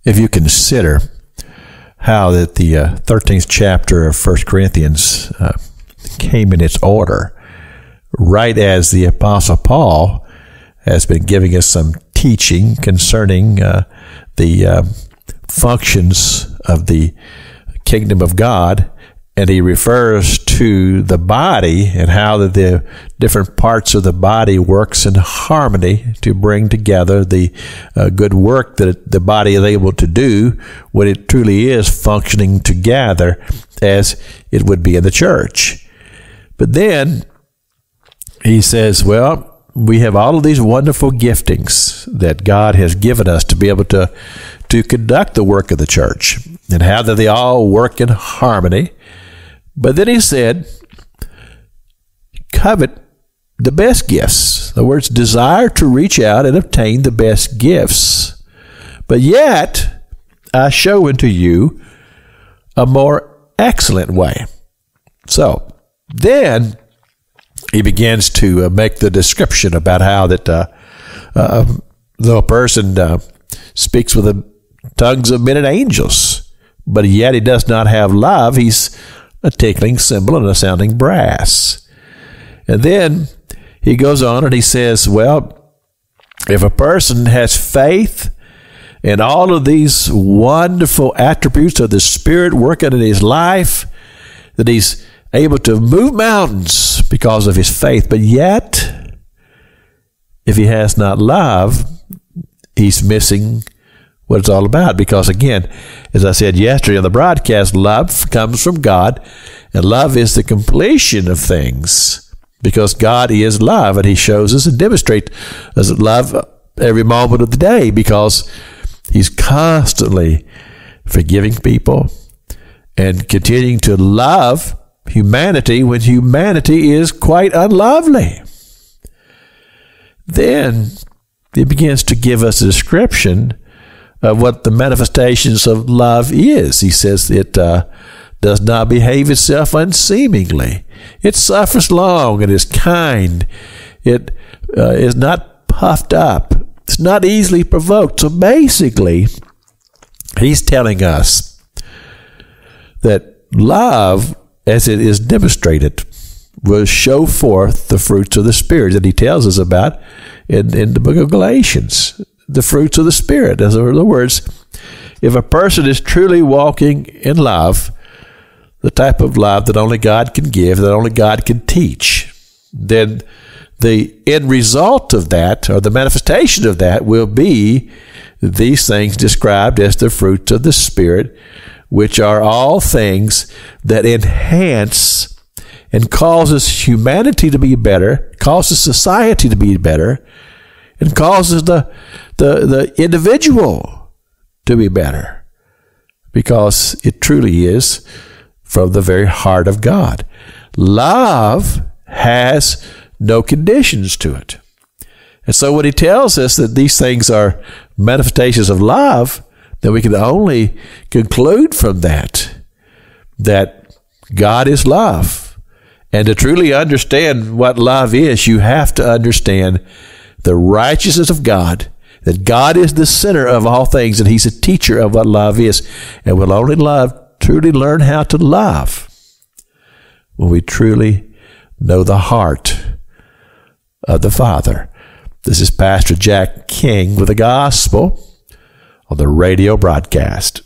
If you consider how that the 13th chapter of 1 Corinthians came in its order, right as the Apostle Paul has been giving us some teaching concerning the functions of the kingdom of God, and he refers to the body and how that the different parts of the body works in harmony to bring together the good work that the body is able to do when it truly is functioning together as it would be in the church. But then he says, well, we have all of these wonderful giftings that God has given us to be able to conduct the work of the church, and how that they all work in harmony. But then he said, covet the best gifts. In other words, desire to reach out and obtain the best gifts. But yet, I show unto you a more excellent way. So, then he begins to make the description about how that though a person speaks with the tongues of men and angels, but yet he does not have love, he's a tinkling cymbal and a sounding brass. And then he goes on and he says, well, if a person has faith and all of these wonderful attributes of the Spirit working in his life, that he's able to move mountains because of his faith, but yet, if he has not love, he's missing what it's all about. Because again, as I said yesterday on the broadcast, love comes from God, and love is the completion of things, because God is love, and he shows us and demonstrates us love every moment of the day, because he's constantly forgiving people and continuing to love humanity when humanity is quite unlovely. Then he begins to give us a description of what the manifestations of love is. He says it does not behave itself unseemingly. It suffers long and is kind. It is not puffed up. It's not easily provoked. So basically, he's telling us that love, as it is demonstrated, will show forth the fruits of the Spirit that he tells us about in the book of Galatians. The fruits of the Spirit. In other words, if a person is truly walking in love, the type of love that only God can give, that only God can teach, then the end result of that, or the manifestation of that, will be these things described as the fruits of the Spirit, which are all things that enhance and causes humanity to be better, causes society to be better, and causes the individual to be better, because it truly is from the very heart of God. Love has no conditions to it. And so when he tells us that these things are manifestations of love, then we can only conclude from that God is love. And to truly understand what love is, you have to understand the righteousness of God, that God is the center of all things, and he's a teacher of what love is. And we'll only truly learn how to love when we truly know the heart of the Father. This is Pastor Jack King with the gospel on the radio broadcast.